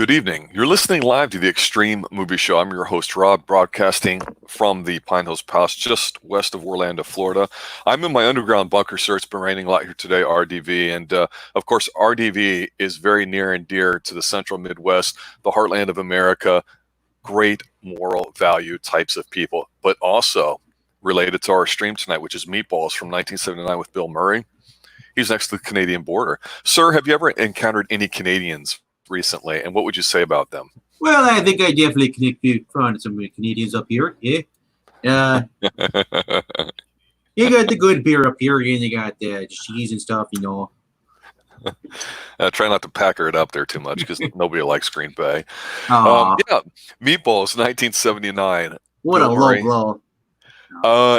Good evening. You're listening live to the Xtreme Movie Show. I'm your host, Rob, broadcasting from the Pine Hills Palace, just west of Orlando, Florida. I'm in my underground bunker, sir. It's been raining a lot here today, RDV. And of course, RDV is very near and dear to the central Midwest, the heartland of America, great moral value types of people, but also related to our stream tonight, which is Meatballs from 1979 with Bill Murray. He's next to the Canadian border. Sir, have you ever encountered any Canadians recently, and what would you say about them? Well, I think I definitely found some Canadians up here. Yeah, you got the good beer up here, and you got the cheese and stuff. Try not to packer it up there too much because nobody likes Green Bay. Yeah, Meatballs, 1979. What Bill a Murray. Low blow.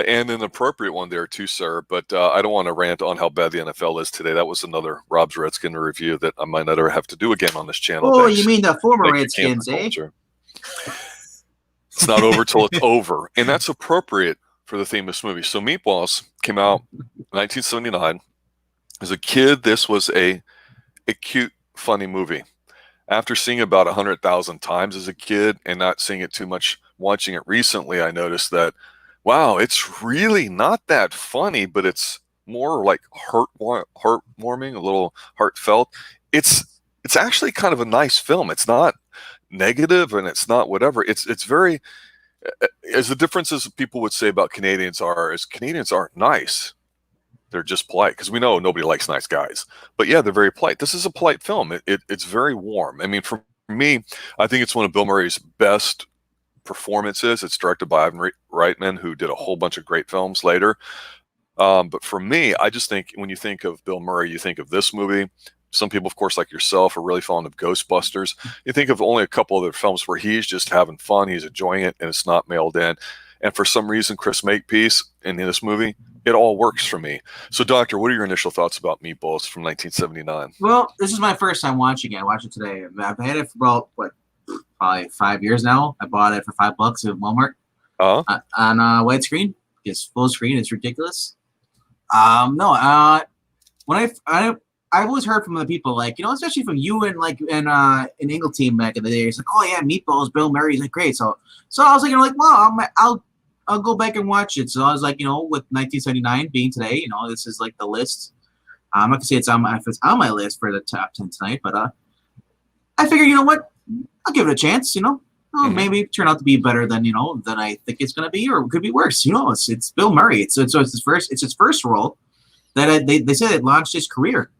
And an appropriate one there too, sir. But I don't want to rant on how bad the NFL is today. That was another Rob's Redskin review that I might not ever have to do again on this channel. Oh, you mean the former Redskins, eh? It's not over till it's over. And that's appropriate for the theme of this movie. So Meatballs came out in 1979. As a kid, this was a cute, funny movie. After seeing it about 100,000 times as a kid and not seeing it too much, watching it recently, I noticed that wow, it's really not that funny, but it's more like heartwarming, a little heartfelt. It's actually kind of a nice film. It's not negative and it's not whatever. It's very, as the differences people would say about Canadians aren't nice. They're just polite, because we know nobody likes nice guys. But yeah, they're very polite. This is a polite film. It's very warm. I mean, for me, I think it's one of Bill Murray's best performances. It's directed by Ivan Reitman, who did a whole bunch of great films later. But for me, I just think when you think of Bill Murray, you think of this movie. Some people, of course, like yourself, are really fond of Ghostbusters. You think of only a couple other films where he's just having fun, he's enjoying it, and it's not mailed in. And for some reason, Chris Makepeace in this movie, it all works for me. So, Doctor, what are your initial thoughts about Meatballs from 1979? Well, this is my first time watching it. I watched it today. I've had it for about, probably 5 years now. I bought it for $5 at Walmart on widescreen. It's full screen. It's ridiculous. When I've always heard from the people, especially from you and in Engle team back in the day. It's like, oh yeah, Meatballs, Bill Murray's like great. So I was well, I'll go back and watch it. So I was like, with 1979 being today, this is like the list. I'm not gonna say it's on my list for the top 10 tonight, but I figure, you know what? I'll give it a chance, maybe turn out to be better than I think it's gonna be, or it could be worse. It's Bill Murray. It's his first role that they say it launched his career.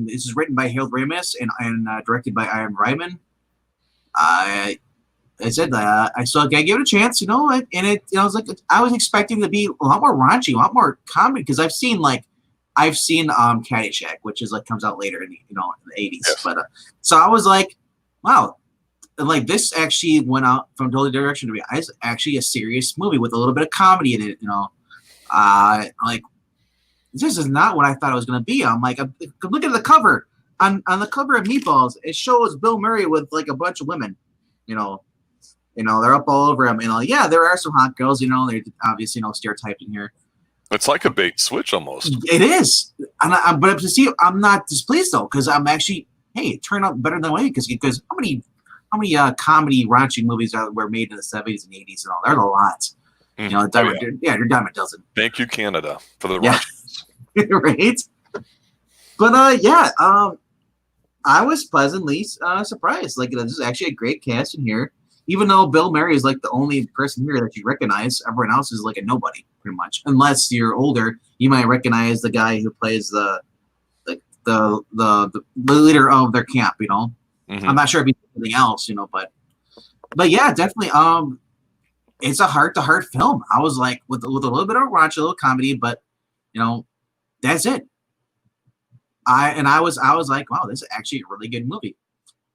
This is written by Harold Ramis and directed by Ivan Reitman. I gave it a chance, and I was like, I was expecting to be a lot more raunchy, a lot more comedy, because I've seen Caddyshack, which is comes out later in the 80s. Yes. But so I was like, wow, this actually went out from totally direction to be. It's actually a serious movie with a little bit of comedy in it. This is not what I thought it was going to be. I'm like, look at the cover. On the cover of Meatballs, it shows Bill Murray with a bunch of women. They're up all over him. Yeah, there are some hot girls. They're obviously stereotyping here. It's like a bait switch almost. It is, but to see, I'm not displeased though, because I'm actually, hey, it turned out better than I because how many comedy raunchy movies were made in the 70s and 80s and all? There's a lot. You're dime a dozen. Thank you, Canada, for the raunchiness. Right. But I was pleasantly surprised. This is actually a great cast in here. Even though Bill Murray is the only person here that you recognize, everyone else is a nobody, pretty much. Unless you're older, you might recognize the guy who plays the leader of their camp. Mm-hmm. I'm not sure if he's anything else, but yeah, definitely. It's a heart-to-heart film. I was like, with a little bit of raunch, a little comedy, but that's it. I was like, wow, this is actually a really good movie,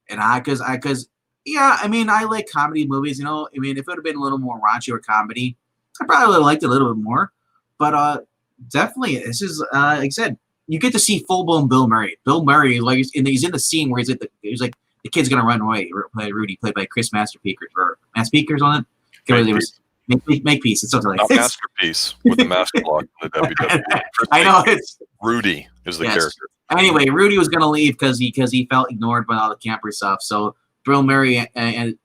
and because. Yeah, I like comedy movies, if it would have been a little more raunchy or comedy, I probably would have liked it a little bit more. But definitely, this is, like I said, you get to see full-blown Bill Murray. Bill Murray, he's in the scene where he's like, the kid's going to run away. Rudy, played by Chris Masterpeakers, or Masterpeakers on it? Makepeace. It's something like that. Masterpiece with the mask block in the WWE. I know, it's Rudy is the Yes. character. Anyway, Rudy was gonna leave because he felt ignored by all the camper stuff. So Bill Murray and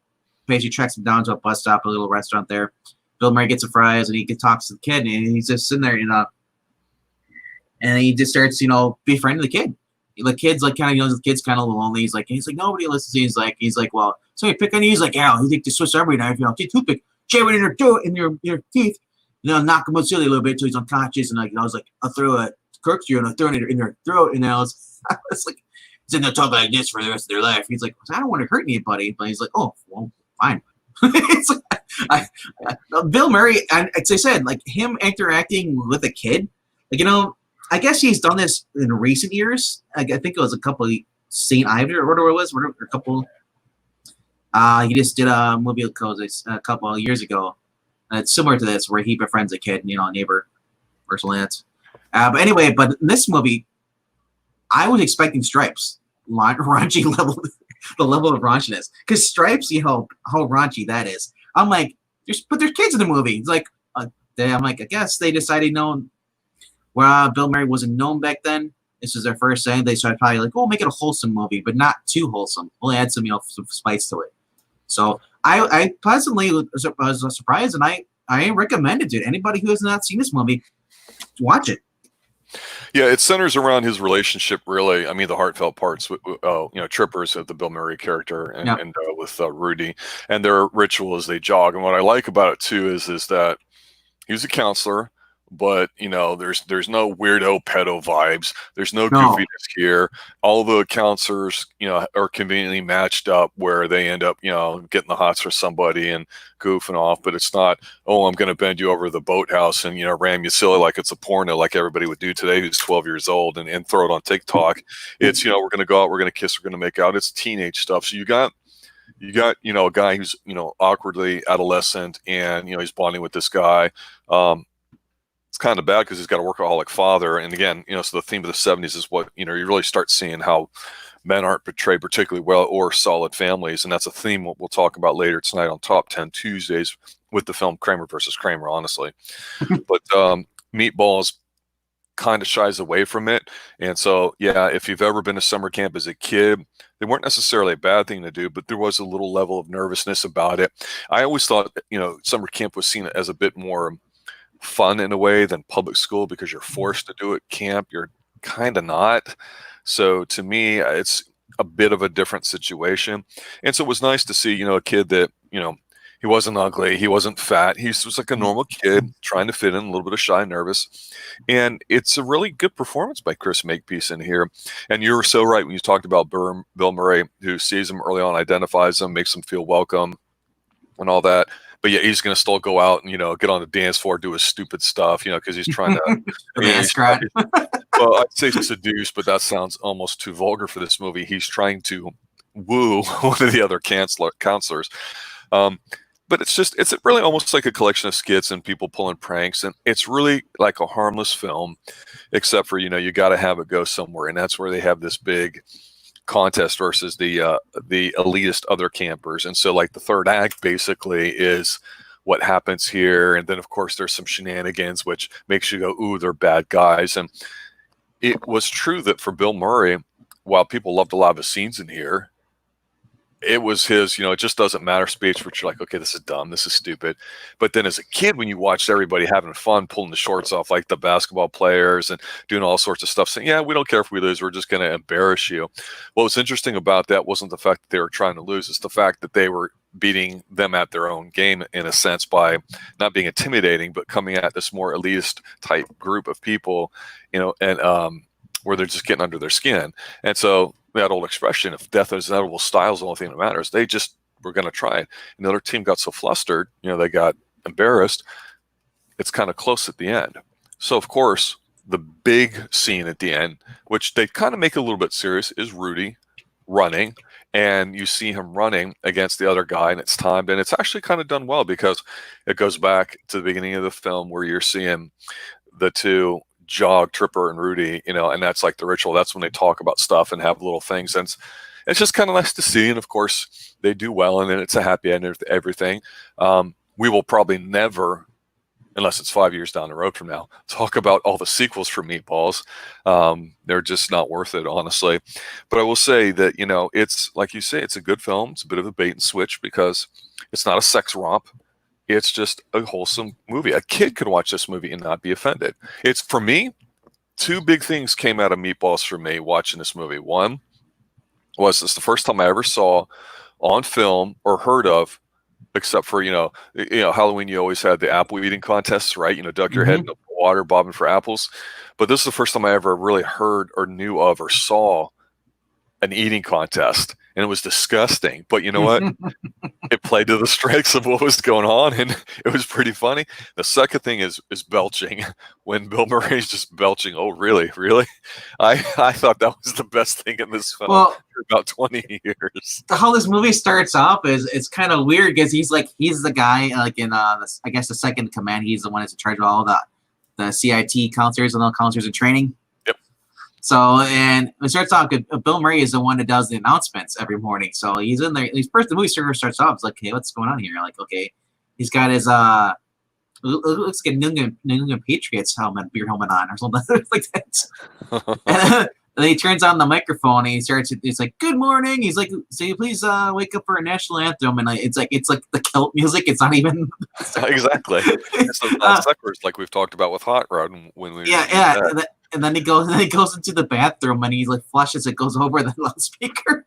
basically tracks him down to a bus stop, a little restaurant there. Bill Murray gets some fries and he talks to the kid, and he's just sitting there, and he just starts, befriending the kid. The kid's like kind of, the kid's kind of lonely. He's like nobody listens. He's like, well, somebody pick on you. He's like, yeah, you think the Swiss Army knife, take toothpick, jam it in your teeth, knock him out silly a little bit until he's unconscious. And I was like, I'll throw a corkscrew and I'll throw it in their throat. And I was like, he's gonna talk like this for the rest of their life. He's like, I don't want to hurt anybody, but he's like, oh, well, fine. It's like, Bill Murray, as I said, like him interacting with a kid, I guess he's done this in recent years. I think it was a couple of St. Ives or whatever it was, a couple. He just did a movie called a couple of years ago. It's similar to this, where he befriends a kid, a neighbor or something like that. But anyway, in this movie, I was expecting Stripes raunchy level, the level of raunchiness, because Stripes, how raunchy that is. I'm like, there's kids in the movie. It's like, I'm like, I guess they decided Bill Murray wasn't known back then. This was their first thing. They started probably like, make it a wholesome movie, but not too wholesome. We'll add some, some spice to it. So I pleasantly was surprised, and I recommend it to anybody who has not seen this movie. Watch it. Yeah, it centers around his relationship, really. I mean, the heartfelt parts with, Trippers of the Bill Murray character and with Rudy, and their ritual as they jog. And what I like about it too is that he's a counselor, but there's no weirdo pedo vibes. There's no goofiness here. All the counselors, are conveniently matched up where they end up, getting the hots for somebody and goofing off. But it's not, oh, I'm going to bend you over the boathouse and ram you silly like it's a porno, like everybody would do today who's 12 years old and throw it on TikTok. It's we're going to go out, we're going to kiss, we're going to make out. It's teenage stuff. So you got a guy who's awkwardly adolescent, and he's bonding with this guy. It's kind of bad because he's got a workaholic father. And again, so the theme of the 70s is what, you really start seeing how men aren't portrayed particularly well or solid families. And that's a theme we'll talk about later tonight on Top 10 Tuesdays with the film Kramer versus Kramer, honestly. But Meatballs kind of shies away from it. And so, yeah, if you've ever been to summer camp as a kid, they weren't necessarily a bad thing to do, but there was a little level of nervousness about it. I always thought, summer camp was seen as a bit more fun in a way than public school, because you're forced to do it. Camp, you're kind of not. So to me, it's a bit of a different situation. And so it was nice to see, a kid that, he wasn't ugly, he wasn't fat, he was like a normal kid trying to fit in, a little bit of shy, nervous. And it's a really good performance by Chris Makepeace in here. And you were so right when you talked about Bill Murray, who sees him early on, identifies him, makes him feel welcome and all that. But yeah, he's going to still go out and, get on the dance floor, do his stupid stuff, because he's trying to. Well, I'd say seduce, but that sounds almost too vulgar for this movie. He's trying to woo one of the other counselors. But it's really almost like a collection of skits and people pulling pranks. And it's really like a harmless film, except for, you got to have it go somewhere. And that's where they have this big contest versus the elitist other campers. And so like the third act basically is what happens here, and then of course there's some shenanigans which makes you go, ooh, they're bad guys. And it was true that for Bill Murray, while people loved a lot of his scenes in here, it was his, it just doesn't matter speech, which you're like, okay, this is dumb, this is stupid. But then as a kid, when you watched everybody having fun, pulling the shorts off like the basketball players and doing all sorts of stuff, saying, yeah, we don't care if we lose, we're just going to embarrass you. What was interesting about that wasn't the fact that they were trying to lose, it's the fact that they were beating them at their own game, in a sense, by not being intimidating, but coming at this more elitist type group of people, and where they're just getting under their skin. And so that old expression, if death is inevitable, style's the only thing that matters. They just were going to try it. And the other team got so flustered, they got embarrassed. It's kind of close at the end. So, of course, the big scene at the end, which they kind of make a little bit serious, is Rudy running. And you see him running against the other guy, and it's timed. And it's actually kind of done well, because it goes back to the beginning of the film where you're seeing the two jog, Tripper and Rudy, and that's like the ritual. That's when they talk about stuff and have little things. And it's just kind of nice to see. And of course, they do well, and then it's a happy end of everything. We will probably never unless it's 5 years down the road from now. Talk about all the sequels for Meatballs. They're just not worth it, honestly. But I will say that, it's like you say, it's a good film. It's a bit of a bait and switch because it's not a sex romp. It's just a wholesome movie. A kid could watch this movie and not be offended. It's, for me, two big things came out of Meatballs for me watching this movie. One was it's the first time I ever saw on film or heard of, except for Halloween. You always had the apple eating contests, right? Duck your head in the water, bobbing for apples. But this is the first time I ever really heard or knew of or saw an eating contest, and it was disgusting. But you know what? It played to the strengths of what was going on, and it was pretty funny. The second thing is belching. When Bill Murray's just belching. Oh, really? I thought that was the best thing in this film for about 20 years. How this movie starts off is it's kind of weird because he's the guy like in I guess the second in command. He's the one that's in charge of all the CIT counselors and all counselors in training. Yep. So, and it starts off, Bill Murray is the one that does the announcements every morning. So he's in there. The movie starts off, it's like, hey, what's going on here? Like, okay, he's got his looks like a New England Patriots beer helmet on or something like that. And then he turns on the microphone and it's like, good morning. He's like, say, please wake up for a national anthem. And it's like the Celt music. It's not even exactly. It's those non-sequiturs like we've talked about with Hot Rod when we and then he goes into the bathroom and he like flushes it, goes over the loudspeaker.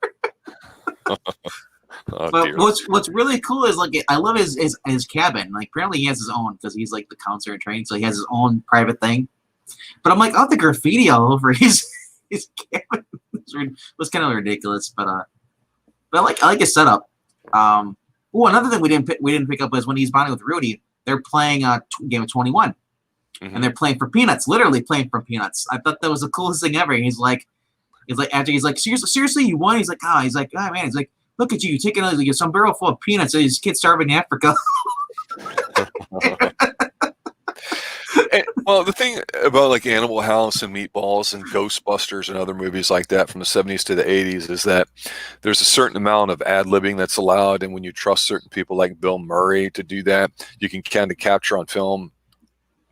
Oh, but dear. what's really cool is like I love his cabin. Like apparently he has his own because he's like the counselor in training, so he has his own private thing. But I'm like, oh, the graffiti all over his cabin was kind of ridiculous. But I like his setup. Another thing we didn't pick up was when he's bonding with Rudy, they're playing game of 21. And they're playing for peanuts, literally playing for peanuts. I thought that was the coolest thing ever. He's like, after he's like, seriously, you won? He's like, oh man, he's like, look at you taking like, some barrel full of peanuts. And his kid's starving in Africa. Well, the thing about like Animal House and Meatballs and Ghostbusters and other movies like that from the 70s to the 80s is that there's a certain amount of ad-libbing that's allowed. And when you trust certain people like Bill Murray to do that, you can kind of capture on film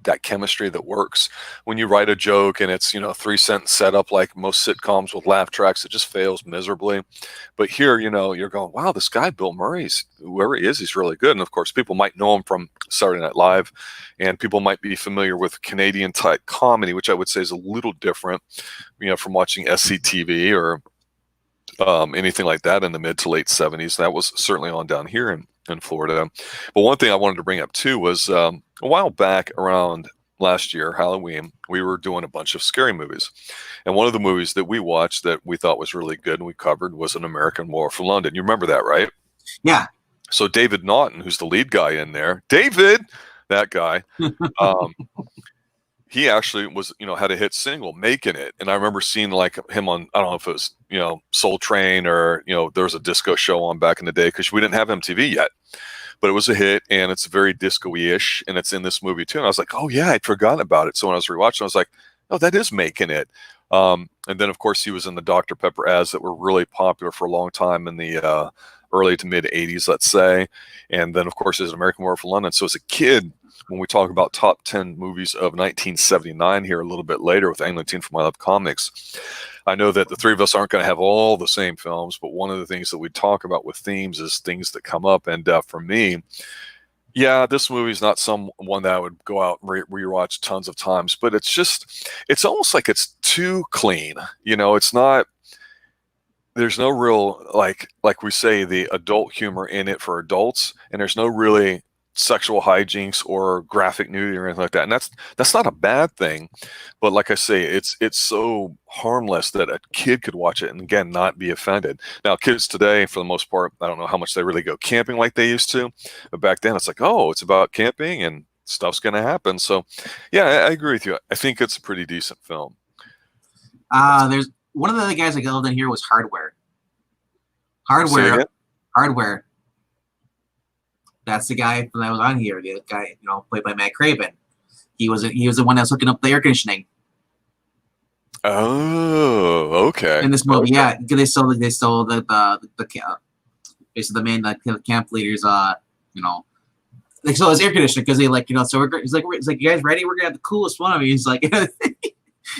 that chemistry that works. When you write a joke and it's 3-sentence setup like most sitcoms with laugh tracks, it just fails miserably. But here, you're going, wow, this guy Bill Murray's, whoever he is, he's really good. And of course, people might know him from Saturday Night Live, and people might be familiar with Canadian type comedy, which I would say is a little different, from watching SCTV or anything like that in the mid to late 70s. That was certainly on down here in Florida. But one thing I wanted to bring up too was a while back around last year, Halloween, we were doing a bunch of scary movies. And one of the movies that we watched that we thought was really good and we covered was An American Werewolf in London. You remember that, right? Yeah. So David Naughton, who's the lead guy in there, that guy, he actually was, had a hit single, Making It. And I remember seeing like him on, I don't know if it was, Soul Train or, there was a disco show on back in the day because we didn't have MTV yet. But it was a hit, and it's very disco-ish, and it's in this movie too. And I was like, oh yeah, I'd forgotten about it. So when I was rewatching, I was like, oh, that is Making It. And then of course he was in the Dr. Pepper ads that were really popular for a long time in the early to mid 80s, let's say. And then of course there's An American Werewolf in London. So as a kid, when we talk about top 10 movies of 1979 here a little bit later with Angling Team from I Love Comics, I know that the three of us aren't going to have all the same films, but one of the things that we talk about with themes is things that come up. And for me, yeah, this movie is not one that I would go out and rewatch tons of times, but it's almost like it's too clean. It's not, there's no real, like we say, the adult humor in it for adults, and there's no really sexual hijinks or graphic nudity or anything like that. And that's not a bad thing, but like I say, it's so harmless that a kid could watch it and again not be offended. Now kids today, for the most part, I don't know how much they really go camping like they used to, but back then it's like, oh, it's about camping and stuff's gonna happen. So yeah, I agree with you. I think it's a pretty decent film. There's one of the other guys that got in here was Hardware. That's the guy that was on here. The guy, played by Matt Craven. He was the one that was hooking up the air conditioning. Oh, okay. In this movie, okay. Yeah, they stole the basically the main the camp leaders, like so it's air conditioning because so he's like you guys ready? We're gonna have the coolest one of you. He's like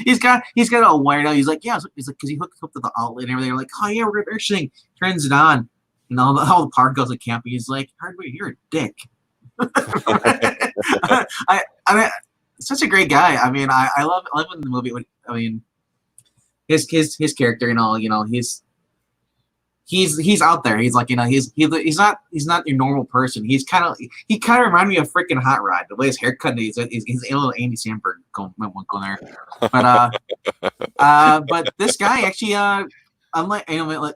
he's got all wired out. He's like he's like because he hooked up to the outlet and everything. They're like, oh yeah, we're air conditioning. Turns it on, and all the power goes to camp. He's like, Hardware, you're a dick. I mean, such a great guy. I mean, I love in the movie. I mean, his character, he's out there. He's like, he's not your normal person. He kind of reminded me of freaking Hot Rod. The way his haircut is, he's a little Andy Samberg going there. But this guy actually, unlike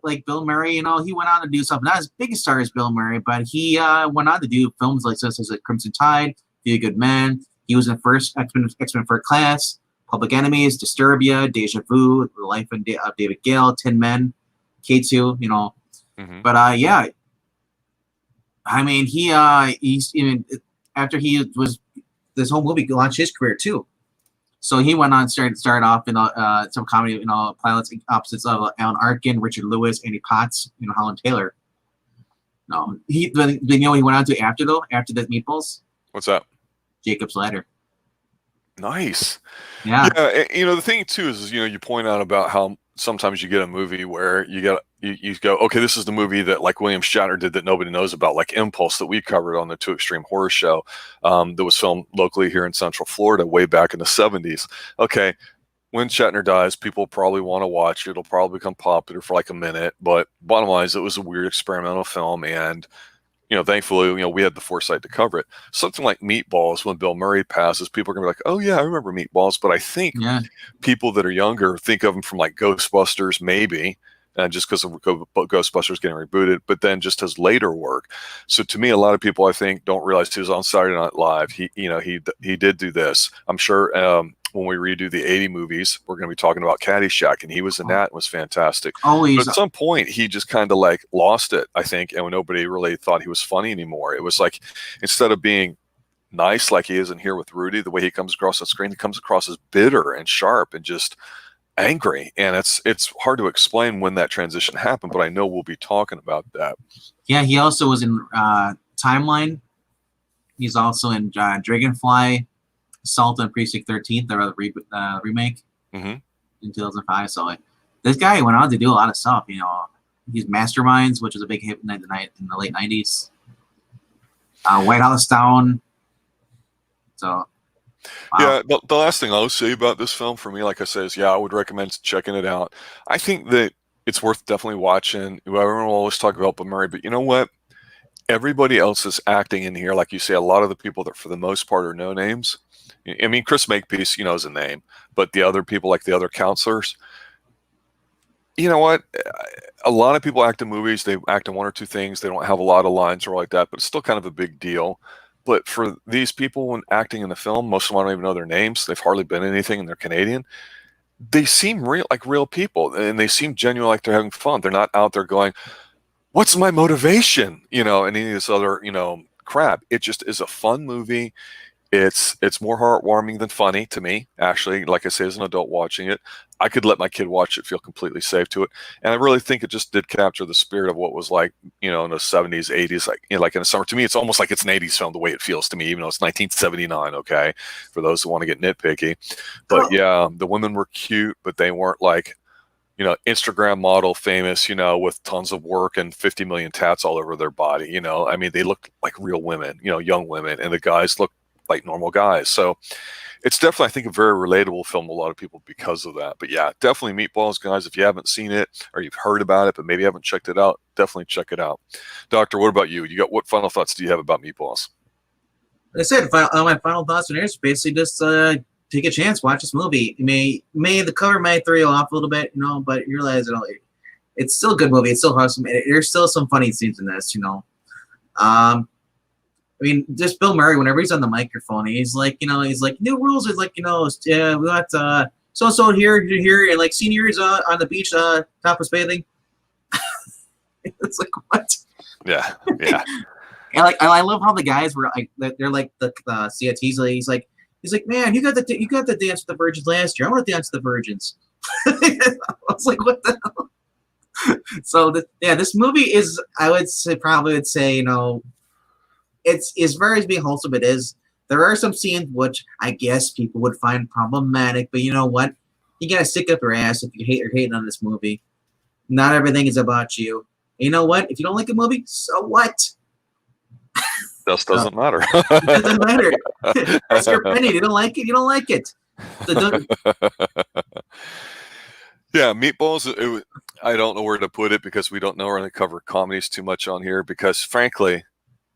like Bill Murray, he went on to do something not as big a star as Bill Murray, but he went on to do films like such as Crimson Tide, Be a Good Man. He was in the first X-Men First Class, Public Enemies, Disturbia, Deja Vu, The Life of David Gale, Tin Men, K2, Mm-hmm. But yeah, I mean he's even after he was this whole movie launched his career too. So he went on started off in some comedy, pilots opposites of Alan Arkin, Richard Lewis, Andy Potts, Holland Taylor. No, he went on to after the Meatballs. What's that? Jacob's Ladder. Nice. Yeah. Yeah. The thing too is, you point out about how sometimes you get a movie where you go, okay, this is the movie that like William Shatner did that nobody knows about, like Impulse that we covered on the Too Extreme Horror Show, that was filmed locally here in Central Florida way back in the 70s. Okay, when Shatner dies, people probably want to watch it. It'll probably become popular for like a minute, but bottom line is it was a weird experimental film, and thankfully, we had the foresight to cover it. Something like Meatballs, when Bill Murray passes, people are going to be like, oh, yeah, I remember Meatballs. But I think people that are younger think of them from like Ghostbusters, maybe, and just because of Ghostbusters getting rebooted, but then just his later work. So to me, a lot of people, I think, don't realize he was on Saturday Night Live. He did do this. I'm sure when we redo the 80 movies, we're going to be talking about Caddyshack, and he was in that and was fantastic. But at some point, he just kind of like lost it, I think, and when nobody really thought he was funny anymore. It was like, instead of being nice like he is in here with Rudy, the way he comes across on screen, he comes across as bitter and sharp and just angry. And it's hard to explain when that transition happened, but I know we'll be talking about that. Yeah, he also was in Timeline. He's also in Dragonfly, Assault on Precinct 13, the remake in 2005. So this guy went on to do a lot of stuff. He's Masterminds, which was a big hit in the late 90s. White House Down. So wow. Yeah, the last thing I'll say about this film for me, like I said, is I would recommend checking it out. I think that it's worth definitely watching. Everyone will always talk about Bill Murray, but you know what? Everybody else is acting in here. Like you say, a lot of the people that for the most part are no names. I mean, Chris Makepeace, is a name, but the other people, like the other counselors, you know what? A lot of people act in movies. They act in one or two things. They don't have a lot of lines or like that, but it's still kind of a big deal. But for these people, when acting in the film, most of them don't even know their names. They've hardly been in anything, and they're Canadian. They seem real people, and they seem genuine, like they're having fun. They're not out there going, what's my motivation? And any of this other, crap. It just is a fun movie. It's more heartwarming than funny to me, actually. Like I say, as an adult watching it, I could let my kid watch it, feel completely safe to it. And I really think it just did capture the spirit of what was like, in the 70s, 80s, like in the summer. To me, it's almost like it's an 80s film, the way it feels to me, even though it's 1979, okay, for those who want to get nitpicky. But yeah, the women were cute, but they weren't like, Instagram model famous, with tons of work and 50 million tats all over their body. I mean, they looked like real women, young women, and the guys looked like normal guys. So it's definitely, I think, a very relatable film to a lot of people because of that. But yeah, definitely Meatballs, guys. If you haven't seen it or you've heard about it but maybe haven't checked it out, definitely check it out. Doctor, what about you? What final thoughts do you have about Meatballs? Like I said, my final thoughts on here is basically just take a chance, watch this movie. The cover might throw you off a little bit, but you realize it's still a good movie. It's still awesome. There's still some funny scenes in this, I mean, just Bill Murray, whenever he's on the microphone, he's like, new rules is like, we got so here, and like seniors on the beach, topless bathing. It's like, what? Yeah. And I love how the guys were like, they're like the CITs. He's like, man, you got the dance with the virgins last year. I want to dance with the virgins. I was like, what the hell? So this movie is, I would say, it's as far as being wholesome, it is. There are some scenes which I guess people would find problematic, but you know what? You gotta stick up your ass if you hate or hating on this movie. Not everything is about you. And you know what? If you don't like a movie, so what? Just doesn't matter. It doesn't matter. That's your opinion. You don't like it, you don't like it. So don't, Yeah, Meatballs. I don't know where to put it because we don't know we're going to cover comedies too much on here because, frankly,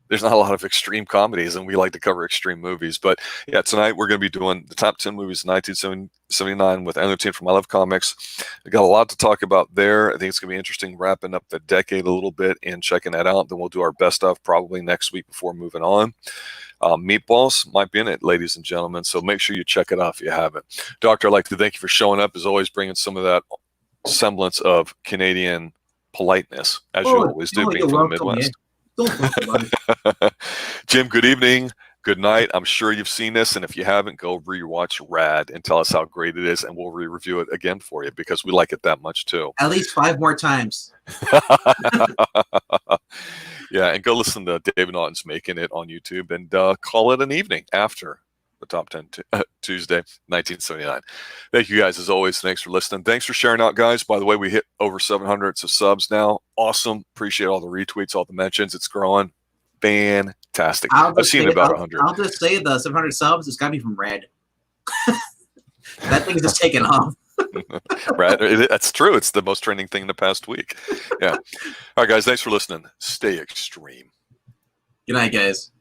there's not a lot of extreme comedies, and we like to cover extreme movies. But yeah, tonight we're going to be doing the top 10 movies of 1979 with Another Team from I Love Comics. We got a lot to talk about there. I think it's going to be interesting wrapping up the decade a little bit and checking that out. Then we'll do our best of probably next week before moving on. Meatballs might be in it, ladies and gentlemen, so make sure you check it out if you haven't. Doctor, I'd like to thank you for showing up, as always, bringing some of that semblance of Canadian politeness, as you always do, being from the Midwest. Jim, good evening, good night. I'm sure you've seen this, and if you haven't, go rewatch Rad and tell us how great it is, and we'll re-review it again for you because we like it that much too. At least 5 more times. Yeah, and go listen to David Naughton's Making It on YouTube and call it an evening after the Top 10 Tuesday, 1979. Thank you guys as always. Thanks for listening. Thanks for sharing out, guys. By the way, we hit over 700 subs now. Awesome. Appreciate all the retweets, all the mentions. It's growing. Fantastic. I've seen about 100. I'll just say the 700 subs, it's got to be from Red. That thing's just taken off. Right, that's true. It's the most trending thing in the past week. Yeah. All right, guys. Thanks for listening. Stay extreme. Good night, guys.